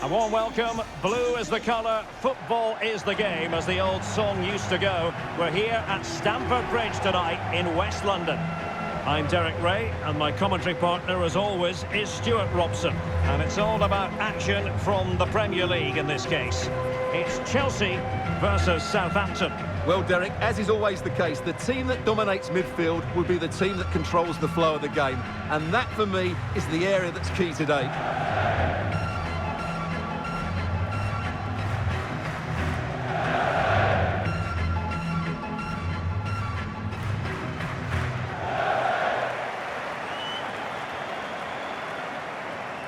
A warm welcome. Blue is the colour, football is the game, as the old song used to go. We're here at Stamford Bridge tonight in West London. I'm Derek Ray, and my commentary partner, as always, is Stuart Robson. And it's all about action from the Premier League in this case. It's Chelsea versus Southampton. Well, Derek, as is always the case, the team that dominates midfield will be the team that controls the flow of the game. And that, for me, is the area that's key today.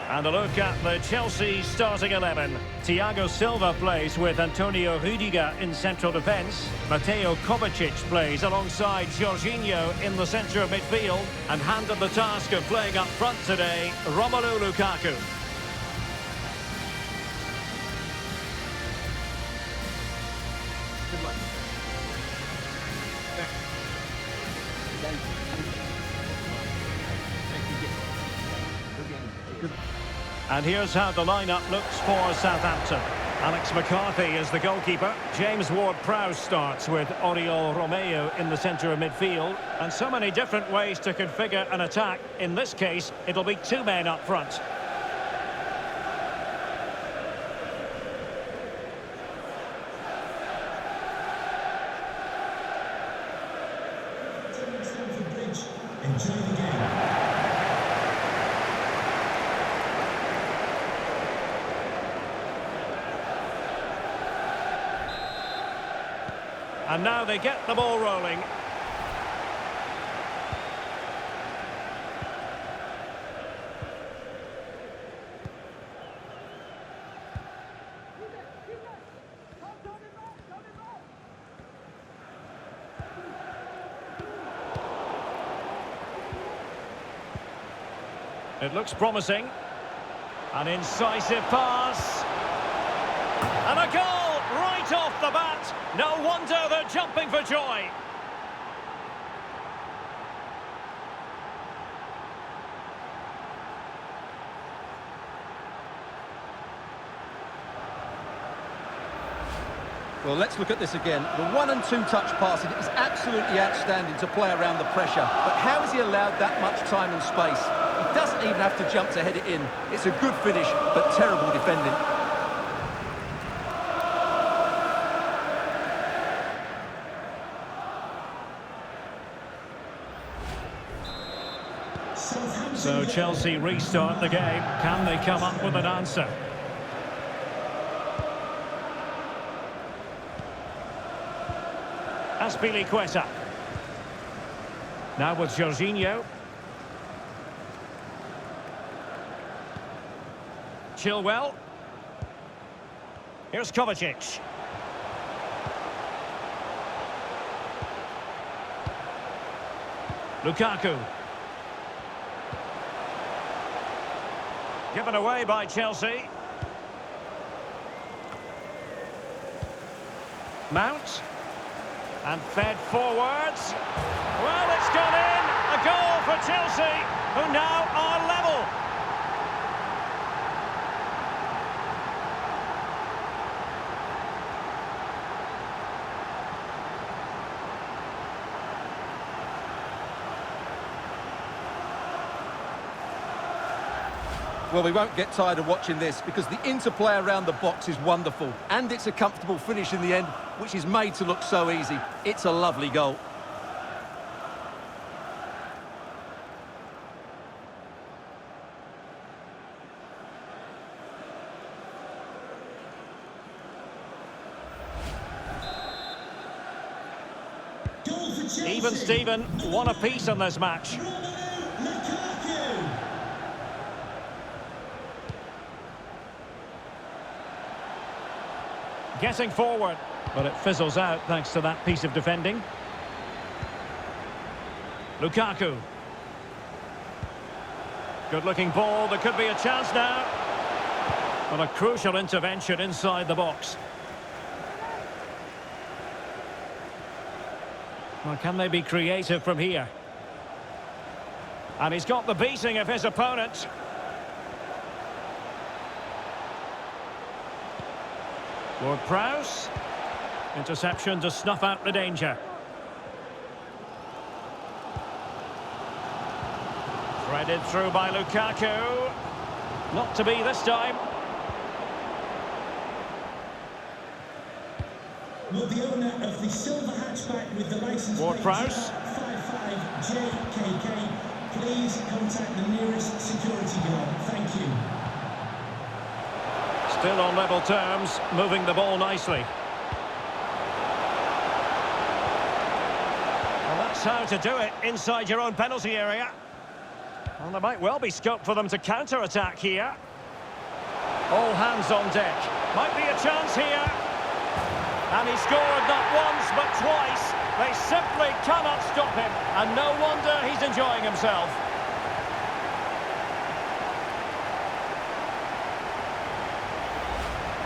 And a look at the Chelsea starting 11. Thiago Silva plays with Antonio Rudiger in central defence. Mateo Kovacic plays alongside Jorginho in the centre of midfield. And handed the task of playing up front today, Romelu Lukaku. Good luck. And here's how the lineup looks for Southampton. Alex McCarthy is the goalkeeper. James Ward-Prowse starts with Oriol Romeo in the centre of midfield. And so many different ways to configure an attack. In this case, it'll be two men up front. Enjoy the game. And now they get the ball rolling. It looks promising. An incisive pass. And a goal! Right off the bat. No wonder they're jumping for joy. Well, let's look at this again. The 1- and 2-touch passing is absolutely outstanding to play around the pressure. But how has he allowed that much time and space? He doesn't even have to jump to head it in. It's a good finish, but terrible defending. So Chelsea restart the game. Can they come up with an answer? Azpilicueta. Now with Jorginho. Chilwell. Here's Kovacic. Lukaku. Given away by Chelsea. Mount. And fed forwards. Well, it's gone in. A goal for Chelsea, who now are level. Well, we won't get tired of watching this because the interplay around the box is wonderful. And it's a comfortable finish in the end, which is made to look so easy. It's a lovely goal. Even Steven, one apiece in this match. Getting forward, but it fizzles out thanks to that piece of defending. Lukaku. Good-looking ball, there could be a chance now. But a crucial intervention inside the box. Well, can they be creative from here? And he's got the beating of his opponent. Ward-Prowse. Interception to snuff out the danger. Threaded through by Lukaku. Not to be this time. Will the owner of the silver hatchback with the license plate Ward-Prowse. 55JKK please contact the nearest security guard? Thank you. Still on level terms, moving the ball nicely. Well, that's how to do it inside your own penalty area. Well, there might well be scope for them to counter-attack here. All hands on deck. Might be a chance here. And he scored not once, but twice. They simply cannot stop him. And no wonder he's enjoying himself.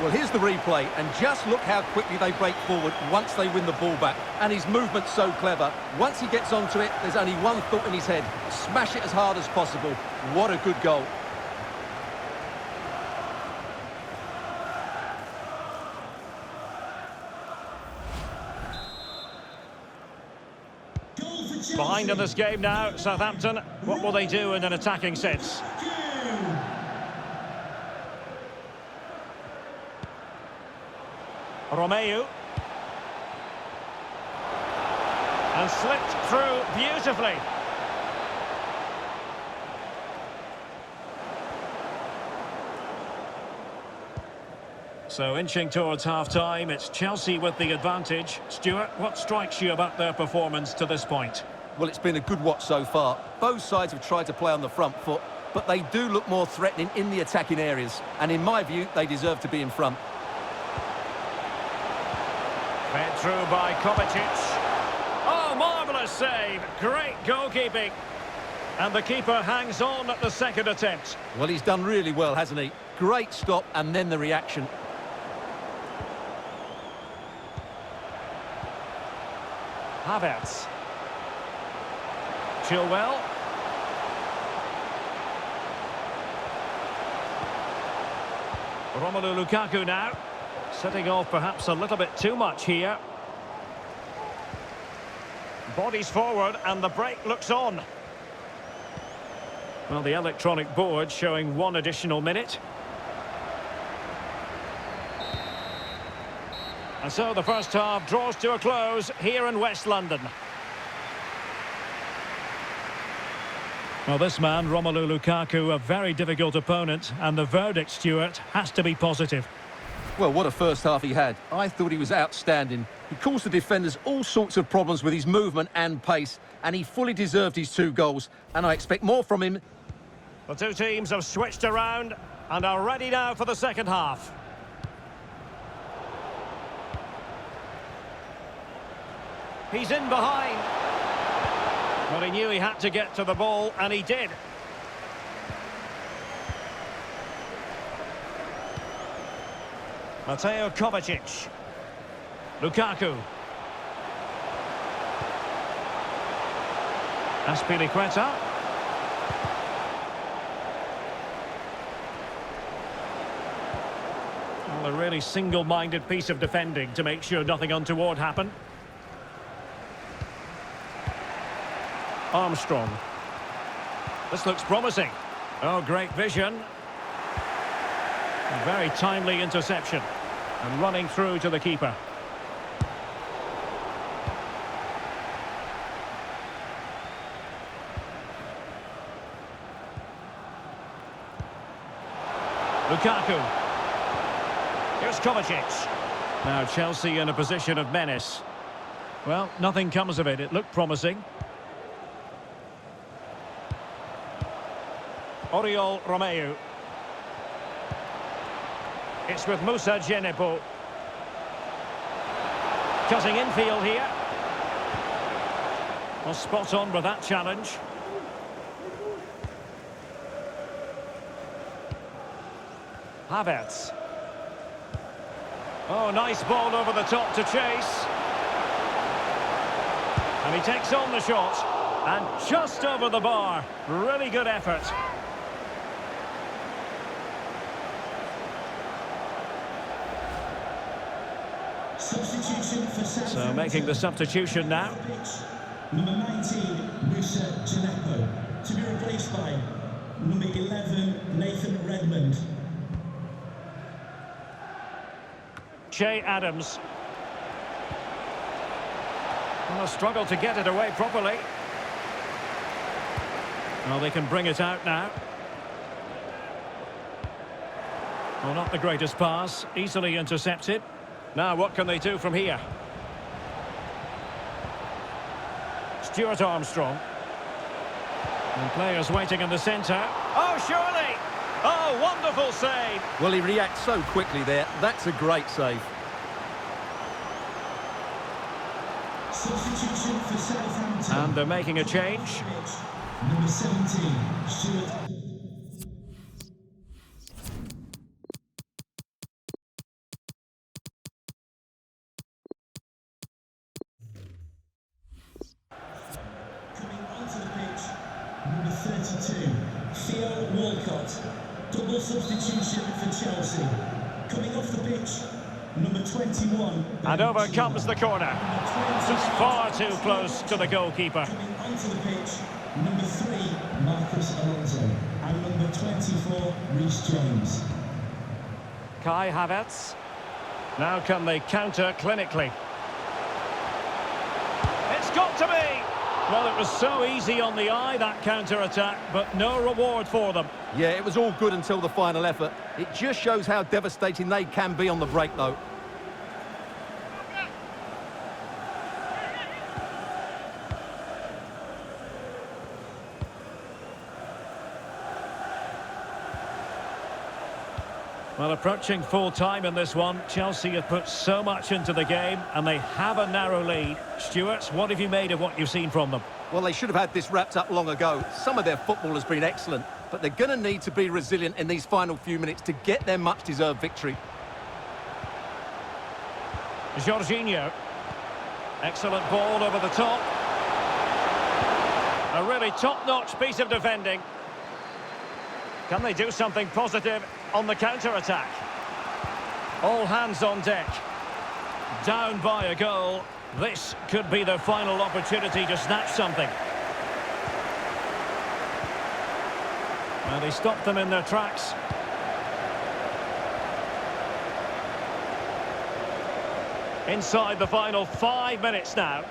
Well, here's the replay, and just look how quickly they break forward once they win the ball back. And his movement's so clever. Once he gets onto it, there's only one thought in his head. Smash it as hard as possible. What a good goal. Goal for Chelsea. Behind in this game now, Southampton. What will they do in an attacking sense? Romeu. And slipped through beautifully. So inching towards half-time, it's Chelsea with the advantage. Stuart, what strikes you about their performance to this point? Well, it's been a good watch so far. Both sides have tried to play on the front foot, but they do look more threatening in the attacking areas. And in my view, they deserve to be in front. Fed through by Kovacic. Oh, marvellous save. Great goalkeeping. And the keeper hangs on at the second attempt. Well, he's done really well, hasn't he? Great stop, and then the reaction. Havertz. Chilwell. Romelu Lukaku now. Setting off perhaps a little bit too much here. Bodies forward and the break looks on. Well, the electronic board showing one additional minute. And so the first half draws to a close here in West London. Well, this man, Romelu Lukaku, a very difficult opponent, and the verdict, Stuart, has to be positive. Well, what a first half he had. I thought he was outstanding. He caused the defenders all sorts of problems with his movement and pace, and he fully deserved his 2 goals, and I expect more from him. The two teams have switched around and are ready now for the second half. He's in behind. Well, he knew he had to get to the ball, and he did. Mateo Kovacic. Lukaku. Azpilicueta. Well, a really single-minded piece of defending to make sure nothing untoward happened. Armstrong. This looks promising. Oh, great vision. A very timely interception. And running through to the keeper. Lukaku. Here's Kovacic. Now Chelsea in a position of menace. Well, nothing comes of it. It looked promising. Oriol Romeu. It's with Moussa Djenepo. Cutting infield here. Well, spot on with that challenge. Havertz. Oh, nice ball over the top to chase. And he takes on the shot. And just over the bar. Really good effort. Substitution for Southampton. So making the substitution now. Number 19, Musa Janepo, to be replaced by number 11, Nathan Redmond. Che Adams. Well, struggle to get it away properly. Well, they can bring it out now. Well, not the greatest pass, easily intercepted. Now, what can they do from here? Stuart Armstrong. And players waiting in the centre. Oh, surely! Oh, wonderful save! Well, he reacts so quickly there. That's a great save. Substitution for Southampton. And they're making a change. Number 17, Stuart. Coming onto the pitch, number 32, Theo Walcott. Double substitution for Chelsea. Coming off the pitch, number 21. And over comes the corner. Just far too close to the goalkeeper. Coming onto the pitch, number 3, Marcus Alonso. And number 24, Reece James. Kai Havertz. Now can they counter clinically? It's got to be! Well, it was so easy on the eye, that counter-attack, but no reward for them. Yeah, it was all good until the final effort. It just shows how devastating they can be on the break, though. Well, approaching full time in this one, Chelsea have put so much into the game and they have a narrow lead. Stuart, what have you made of what you've seen from them? Well, they should have had this wrapped up long ago. Some of their football has been excellent, but they're going to need to be resilient in these final few minutes to get their much-deserved victory. Jorginho. Excellent ball over the top. A really top-notch piece of defending. Can they do something positive on the counter-attack? All hands on deck. Down by a goal. This could be the final opportunity to snatch something. And he stopped them in their tracks. Inside the final 5 minutes now.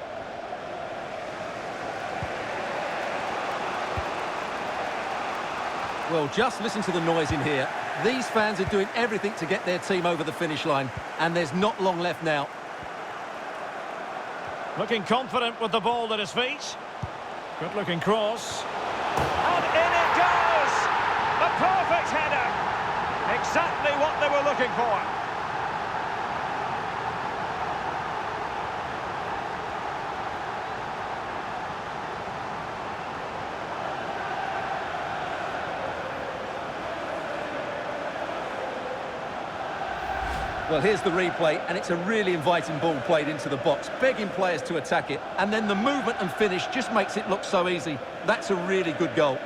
Well, just listen to the noise in here. These fans are doing everything to get their team over the finish line, and there's not long left now. Looking confident with the ball at his feet. Good-looking cross. And in it goes! A perfect header! Exactly what they were looking for. Well, here's the replay, and it's a really inviting ball played into the box, begging players to attack it, and then the movement and finish just makes it look so easy. That's a really good goal.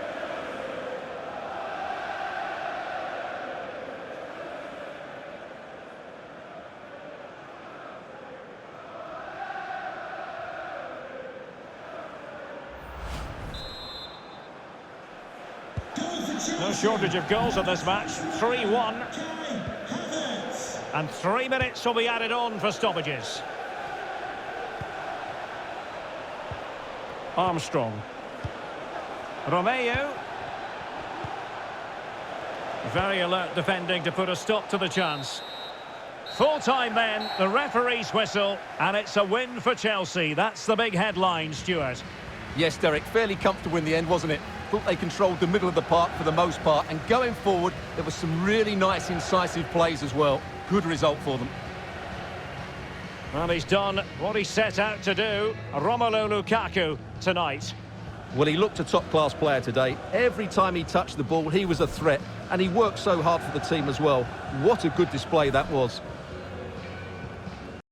No shortage of goals in this match. 3-1. And 3 minutes will be added on for stoppages. Armstrong. Romeo. Very alert defending to put a stop to the chance. Full-time then, the referee's whistle, and it's a win for Chelsea. That's the big headline, Stuart. Yes, Derek, fairly comfortable in the end, wasn't it? Thought they controlled the middle of the park for the most part, and going forward, there were some really nice, incisive plays as well. Good result for them. Well, he's done what he set out to do, Romelu Lukaku, tonight. Well, he looked a top-class player today. Every time he touched the ball, he was a threat, and he worked so hard for the team as well. What a good display that was.